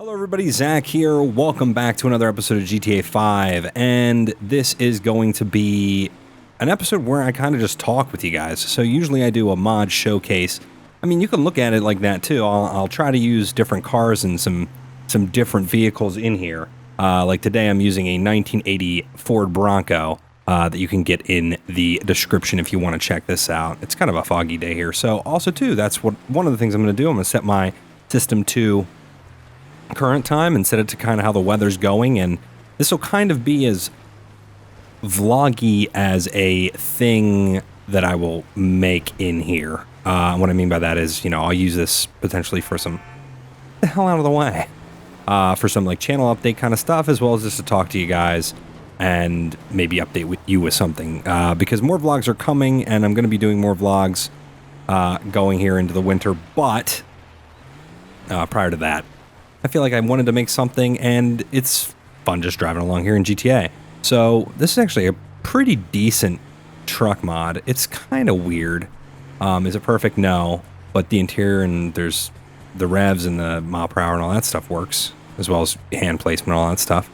Hello everybody, Zach here. Welcome back to another episode of GTA 5, and this is going to be an episode where I kind of just talk with you guys. So usually I do a mod showcase. I mean, you can look at it like that too. I'll try to use different cars and some different vehicles in here. Like today I'm using a 1980 Ford Bronco that you can get in the description if you want to check this out. It's kind of a foggy day here. So also too, that's one of the things I'm going to do. I'm going to set my system to current time and set it to kind of how the weather's going, and this will kind of be as vloggy as a thing that I will make in here. What I mean by that is, you know, I'll use this potentially for some the hell out of the way for some like channel update kind of stuff, as well as just to talk to you guys and maybe update with you with something because more vlogs are coming, and I'm going to be doing more vlogs going here into the winter. But prior to that, I feel like I wanted to make something, and it's fun just driving along here in GTA. So this is actually a pretty decent truck mod. It's kind of weird. Is it perfect? No. But the interior and there's the revs and the mile per hour and all that stuff works, as well as hand placement and all that stuff.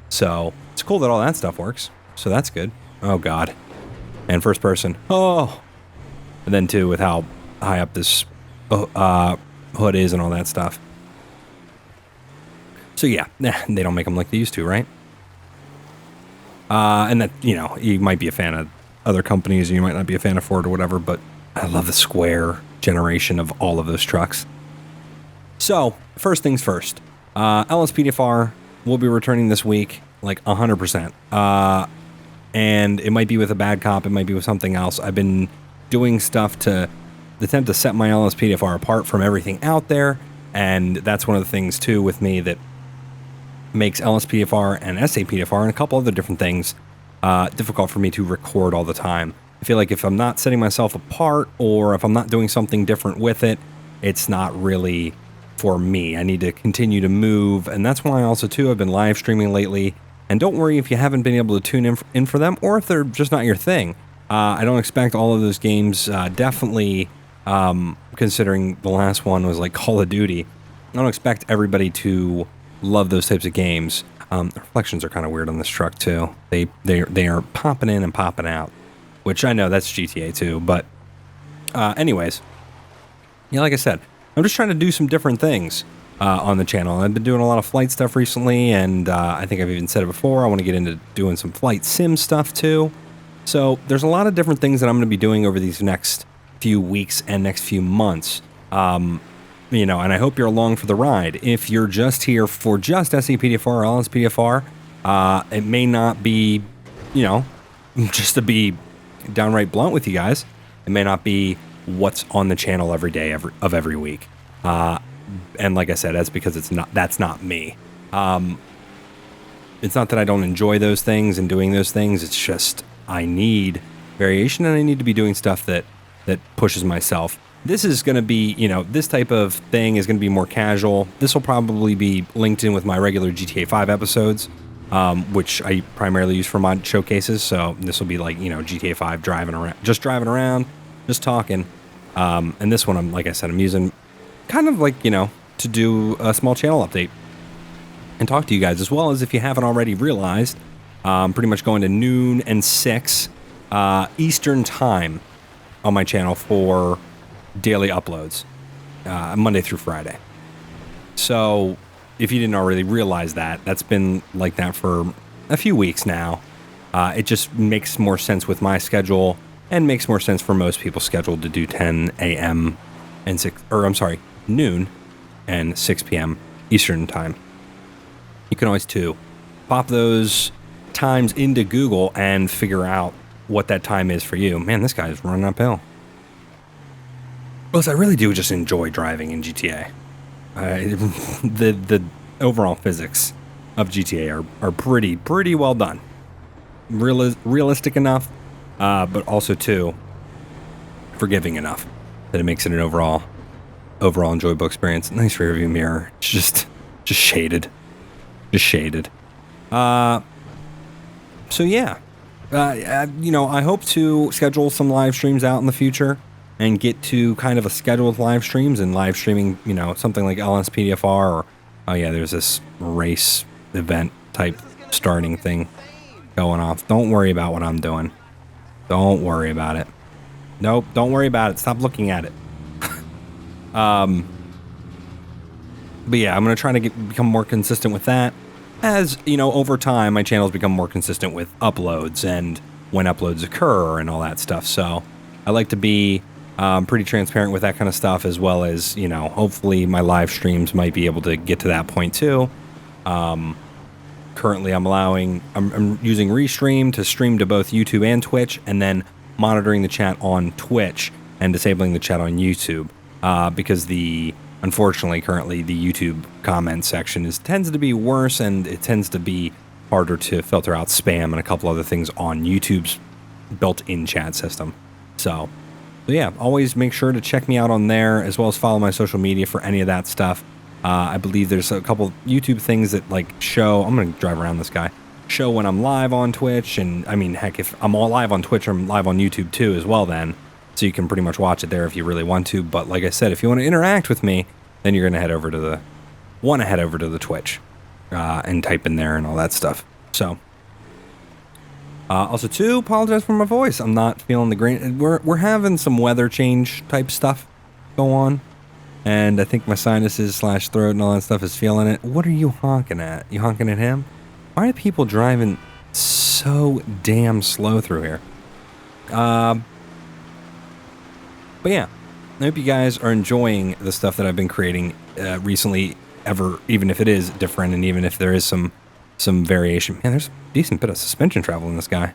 So it's cool that all that stuff works. So that's good. Oh, God. And first person. Oh! And then, too, with how high up this hood is and all that stuff. So yeah, they don't make them like they used to, right? And that, you know, you might be a fan of other companies, and you might not be a fan of Ford or whatever, but I love the square generation of all of those trucks. So, first things first. LSPDFR will be returning this week, like 100%. And it might be with a bad cop, it might be with something else. I've been doing stuff to attempt to set my LSPDFR apart from everything out there, and that's one of the things, too, with me that makes LSPDFR and SAPDFR and a couple other different things difficult for me to record all the time. I feel like if I'm not setting myself apart, or if I'm not doing something different with it, it's not really for me. I need to continue to move, and that's why also too I've been live streaming lately. And don't worry if you haven't been able to tune in for them, or if they're just not your thing. I don't expect all of those games, definitely considering the last one was like Call of Duty. I don't expect everybody to love those types of games. The reflections are kind of weird on this truck too. They are popping in and popping out, which I know that's GTA too. But anyways, yeah, like I said, I'm just trying to do some different things on the channel. I've been doing a lot of flight stuff recently, and I think I've even said it before, I want to get into doing some flight sim stuff too. So there's a lot of different things that I'm going to be doing over these next few weeks and next few months. You know, and I hope you're along for the ride. If you're just here for just SAPDFR or LSPDFR, it may not be, you know, just to be downright blunt with you guys, it may not be what's on the channel every day of every week. And like I said, that's because that's not me. It's not that I don't enjoy those things and doing those things. It's just I need variation, and I need to be doing stuff that pushes myself. This is going to be, you know, this type of thing is going to be more casual. This will probably be linked in with my regular GTA 5 episodes, which I primarily use for mod showcases. So this will be like, you know, GTA 5 driving around, just talking. And this one, like I said, I'm using kind of like, you know, to do a small channel update and talk to you guys, as well as, if you haven't already realized, pretty much going to noon and 6 Eastern time on my channel for daily uploads, Monday through Friday. So if you didn't already realize that, that's been like that for a few weeks now. It just makes more sense with my schedule, and makes more sense for most people scheduled to do 10 a.m. and noon and 6 p.m. Eastern time. You can always too pop those times into Google and figure out what that time is for you. Man, this guy's running uphill. Plus, I really do just enjoy driving in GTA. The overall physics of GTA are pretty well done. Realistic enough, but also too forgiving enough that it makes it an overall enjoyable experience. Nice rear view mirror. It's just shaded. So yeah, you know, I hope to schedule some live streams out in the future and get to kind of a schedule with live streams and live streaming, you know, something like LSPDFR or Oh yeah, there's this race event type starting thing going off. Don't worry about what I'm doing. Don't worry about it. Nope, don't worry about it. Stop looking at it. But yeah, I'm going to try to become more consistent with that. As, you know, over time, my channel's become more consistent with uploads and when uploads occur and all that stuff. So I like to be pretty transparent with that kind of stuff, as well as, you know, hopefully my live streams might be able to get to that point too. Currently, I'm using Restream to stream to both YouTube and Twitch, and then monitoring the chat on Twitch and disabling the chat on YouTube, because unfortunately, currently the YouTube comment section tends to be worse, and it tends to be harder to filter out spam and a couple other things on YouTube's built-in chat system. So yeah, always make sure to check me out on there, as well as follow my social media for any of that stuff. I believe there's a couple YouTube things that like show, I'm going to drive around this guy, show when I'm live on Twitch. And I mean, heck, if I'm all live on Twitch, I'm live on YouTube too as well then. So you can pretty much watch it there if you really want to. But like I said, if you want to interact with me, then you're going to head over to the Twitch and type in there and all that stuff. So also too, apologize for my voice. I'm not feeling the great. We're having some weather change type stuff go on. And I think my sinuses / throat and all that stuff is feeling it. What are you honking at? You honking at him? Why are people driving so damn slow through here? But yeah, I hope you guys are enjoying the stuff that I've been creating recently, even if it is different and even if there is some variation. Man, there's a decent bit of suspension travel in this guy.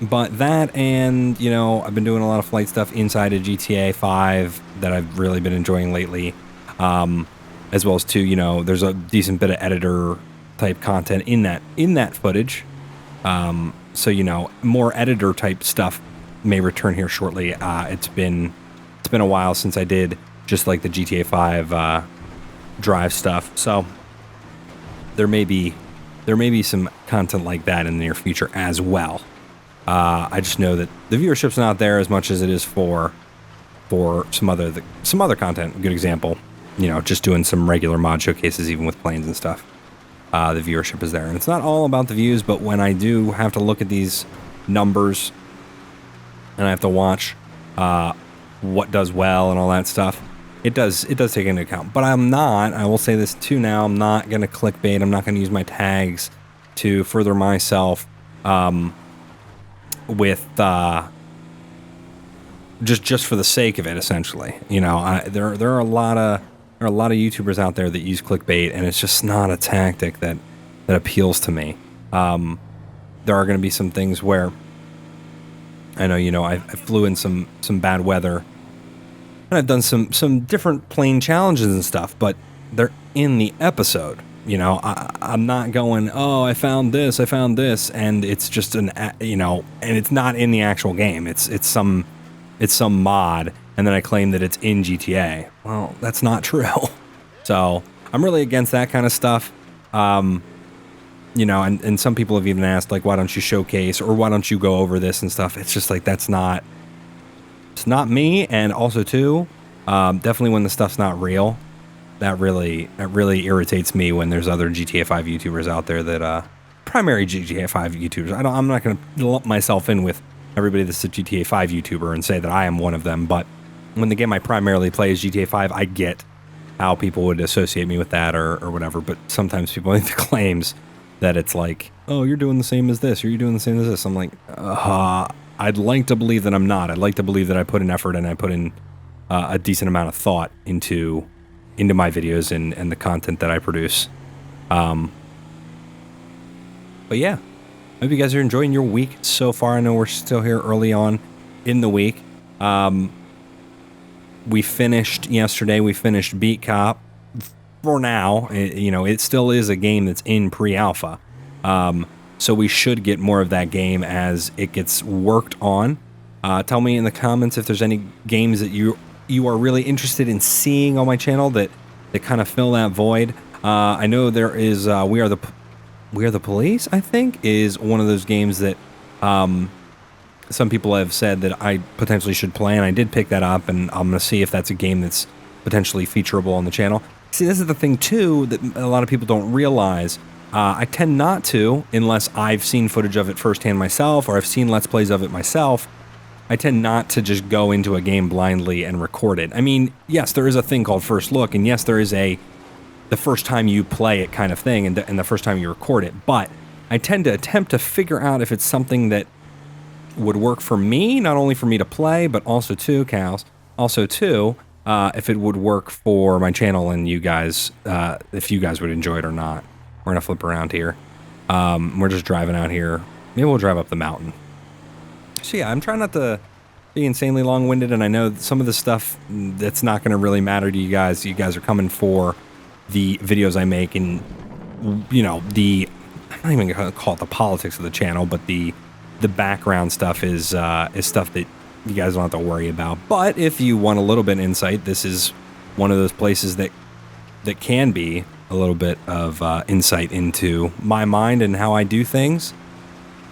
But that, and, you know, I've been doing a lot of flight stuff inside of GTA 5 that I've really been enjoying lately. As well as, too, you know, there's a decent bit of editor type content in that footage. So, you know, more editor type stuff may return here shortly. It's been a while since I did just like the GTA 5 drive stuff. So there may be some content like that in the near future as well. I just know that the viewership's not there as much as it is for some other content. A good example, you know, just doing some regular mod showcases, even with planes and stuff. The viewership is there, and it's not all about the views, but when I do have to look at these numbers and I have to watch what does well and all that stuff, it does take into account. But I will say this too now, I'm not going to clickbait. I'm not going to use my tags to further myself with just for the sake of it, essentially. You know, there are a lot of YouTubers out there that use clickbait, and it's just not a tactic that appeals to me. There are going to be some things where I know, you know, I flew in some bad weather, and I've done some different plane challenges and stuff, but they're in the episode. You know, I'm not going, oh, I found this, and it's just you know, and it's not in the actual game. It's some mod, and then I claim that it's in GTA. Well, that's not true. So I'm really against that kind of stuff. You know, and some people have even asked, like, why don't you showcase, or why don't you go over this and stuff? It's just like, it's not me. And also too, definitely when the stuff's not real. That really irritates me when there's other GTA 5 YouTubers out there that, primary GTA 5 YouTubers. I'm not going to lump myself in with everybody that's a GTA 5 YouTuber and say that I am one of them, but when the game I primarily play is GTA 5, I get how people would associate me with that or whatever, but sometimes people make the claims that it's like, oh, you're doing the same as this, or you're doing the same as this. I'm like, I'd like to believe that I'm not. I'd like to believe that I put in effort and I put in a decent amount of thought into my videos and the content that I produce. But yeah, I hope you guys are enjoying your week so far. I know we're still here early on in the week. We finished yesterday. We finished Beat Cop. For now, you know, it still is a game that's in pre-alpha. So we should get more of that game as it gets worked on. Tell me in the comments if there's any games that you are really interested in seeing on my channel that kind of fill that void. I know there is We Are the Police, I think, is one of those games that some people have said that I potentially should play, and I did pick that up, and I'm going to see if that's a game that's potentially featureable on the channel. See, this is the thing too that a lot of people don't realize. I tend not to, unless I've seen footage of it firsthand myself, or I've seen Let's Plays of it myself. I tend not to just go into a game blindly and record it. I mean, yes, there is a thing called first look, and yes, there is the first time you play it kind of thing, and the first time you record it, but I tend to attempt to figure out if it's something that would work for me, not only for me to play, but also too, cows, also too, if it would work for my channel and you guys, if you guys would enjoy it or not. We're gonna flip around here. We're just driving out here. Maybe we'll drive up the mountain. So yeah, I'm trying not to be insanely long-winded, and I know some of the stuff that's not gonna really matter to you guys. You guys are coming for the videos I make, and you know, I'm not even gonna call it the politics of the channel, but the background stuff is stuff that you guys don't have to worry about. But if you want a little bit of insight, this is one of those places that can be a little bit of insight into my mind and how I do things.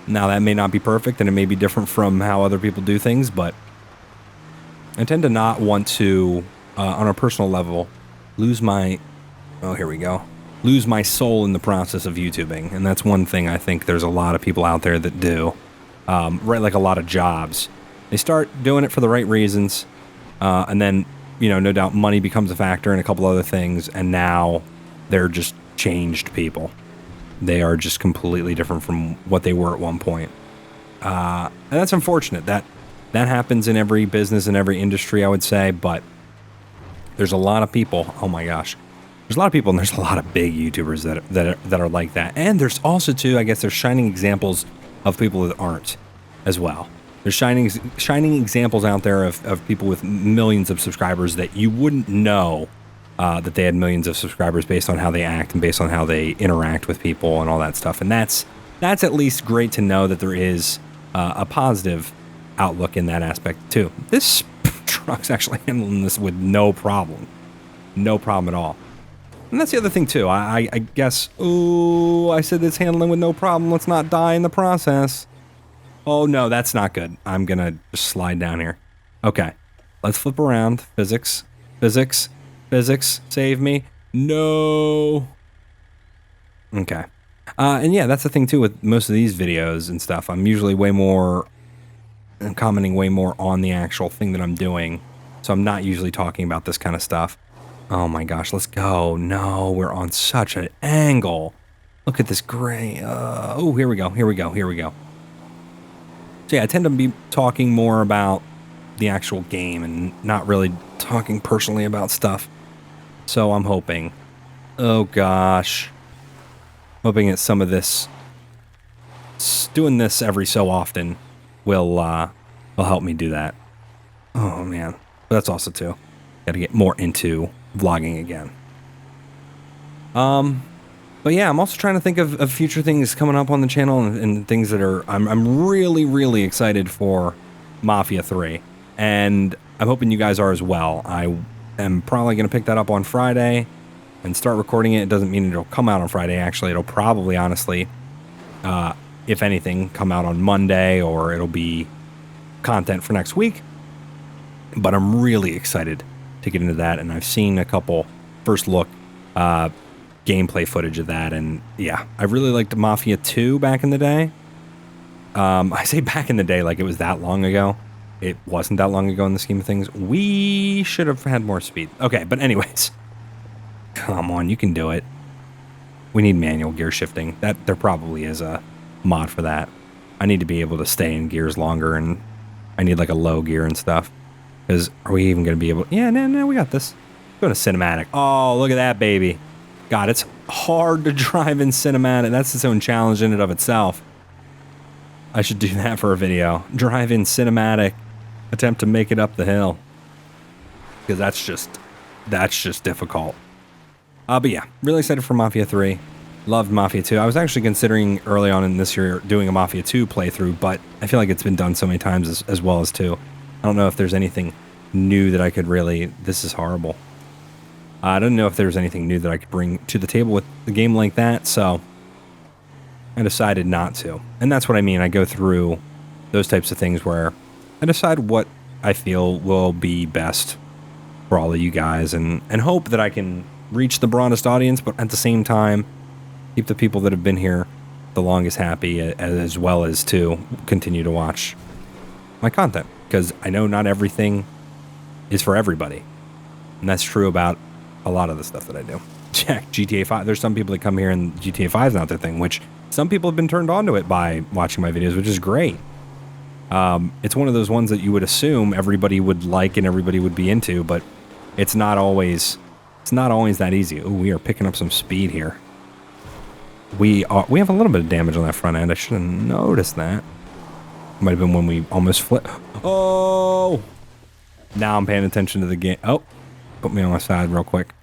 Now, that may not be perfect, and it may be different from how other people do things, but I tend to not want to, on a personal level, lose my soul in the process of YouTubing. And that's one thing I think there's a lot of people out there that do. Right, like a lot of jobs. They start doing it for the right reasons, and then, you know, no doubt money becomes a factor and a couple other things, and now they're just changed people. They are just completely different from what they were at one point. And that's unfortunate. That happens in every business, in every industry, I would say, but there's a lot of people, oh my gosh. There's a lot of people, and there's a lot of big YouTubers that are like that. And there's also, too, I guess there's shining examples of people that aren't as well. There's shining examples out there of people with millions of subscribers that you wouldn't know that they had millions of subscribers based on how they act and based on how they interact with people and all that stuff. And that's at least great to know that there is a positive outlook in that aspect too. This truck's actually handling this with no problem. No problem at all. And that's the other thing too. I guess, ooh, I said it's handling with no problem. Let's not die in the process. Oh no, that's not good. I'm gonna just slide down here. Okay, let's flip around. Physics, physics, physics, save me. No. Okay. And yeah, that's the thing too with most of these videos and stuff. I'm usually commenting way more on the actual thing that I'm doing. So I'm not usually talking about this kind of stuff. Oh my gosh, let's go. No, we're on such an angle. Look at this gray. Oh, here we go, here we go, here we go. So yeah, I tend to be talking more about the actual game and not really talking personally about stuff. So I'm hoping, oh gosh, hoping that some of this, doing this every so often will help me do that. Oh man, but that's also too, got to get more into vlogging again. But yeah, I'm also trying to think of future things coming up on the channel and things that are, I'm really, really excited for Mafia 3. And I'm hoping you guys are as well. I am probably going to pick that up on Friday and start recording it. It doesn't mean it'll come out on Friday, actually. It'll probably, honestly, if anything, come out on Monday, or it'll be content for next week. But I'm really excited to get into that, and I've seen a couple first look gameplay footage of that, and yeah, I really liked Mafia 2 back in the day. I say back in the day like it was that long ago. It wasn't that long ago in the scheme of things. We should have had more speed. Okay, but anyways, come on, you can do it. We need manual gear shifting. There probably is a mod for that. I need to be able to stay in gears longer, and I need like a low gear and stuff. Because are we even going to be able? Yeah, no, we got this. Go to cinematic. Oh, look at that, baby. God, it's hard to drive in cinematic. That's its own challenge in and of itself. I should do that for a video. Drive in cinematic. Attempt to make it up the hill. Because that's just difficult. But yeah, really excited for Mafia 3. Loved Mafia 2. I was actually considering early on in this year doing a Mafia 2 playthrough, but I feel like it's been done so many times as well as 2. I don't know if there's anything new that I could really... This is horrible. I don't know if there's anything new that I could bring to the table with a game like that, so I decided not to. And that's what I mean. I go through those types of things where I decide what I feel will be best for all of you guys, and hope that I can reach the broadest audience, but at the same time, keep the people that have been here the longest happy, as well as to continue to watch my content, because I know not everything is for everybody, and that's true about a lot of the stuff that I do. Check GTA 5. There's some people that come here and GTA 5 is not their thing, which some people have been turned on to it by watching my videos, which is great. It's one of those ones that you would assume everybody would like and everybody would be into, but it's not always that easy. Ooh, we are picking up some speed here. We have a little bit of damage on that front end. I should have noticed that. Might have been when we almost flipped. Oh! Now I'm paying attention to the game. Oh, put me on my side real quick.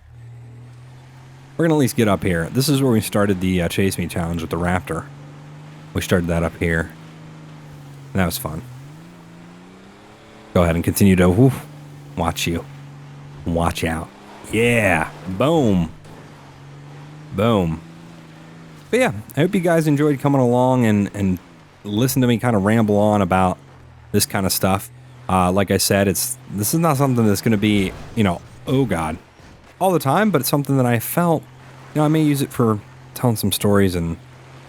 We're going to at least get up here. This is where we started the Chase Me challenge with the Raptor. We started that up here. And that was fun. Go ahead and continue to watch you. Watch out. Yeah. Boom. Boom. But yeah, I hope you guys enjoyed coming along and listen to me kind of ramble on about this kind of stuff. Like I said, this is not something that's going to be, oh God, all the time, but it's something that I felt, I may use it for telling some stories, and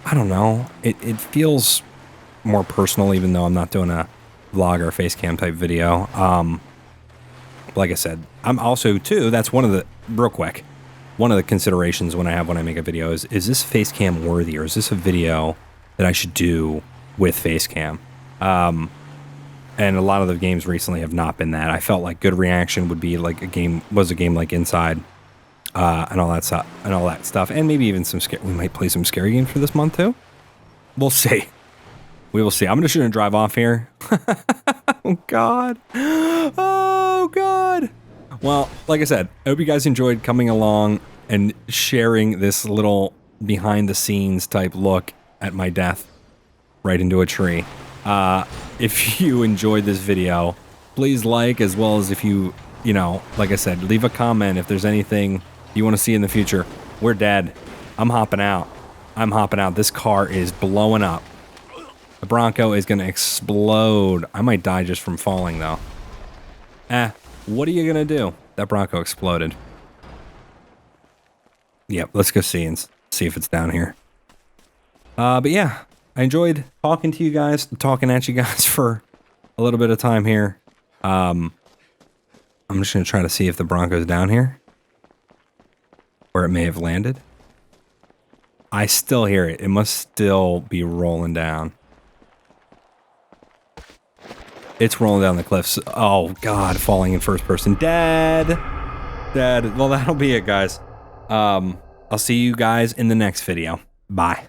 I don't know, it feels more personal, even though I'm not doing a vlog or a face cam type video. Like I said, I'm also too, that's one of the considerations when I make a video is this face cam worthy, or is this a video that I should do with face cam? And a lot of the games recently have not been that. I felt like good reaction would be like a game like Inside, and all that stuff, and maybe even we might play some scary games for this month too. We'll see. We will see. I'm just gonna drive off here. Oh God. Oh God. Well, like I said, I hope you guys enjoyed coming along and sharing this little behind the scenes type look at my death right into a tree. If you enjoyed this video, please like, as well as if you like I said, leave a comment if there's anything you want to see in the future. We're dead. I'm hopping out. This car is blowing up. The Bronco is going to explode. I might die just from falling, though. What are you going to do? That Bronco exploded. Yep, let's go see if it's down here. But yeah, I enjoyed talking to you guys, talking at you guys for a little bit of time here. I'm just going to try to see if the Bronco's down here, where it may have landed. I still hear it. It must still be rolling down. It's rolling down the cliffs. Oh, God, falling in first person. Dead. Well, that'll be it, guys. I'll see you guys in the next video. Bye.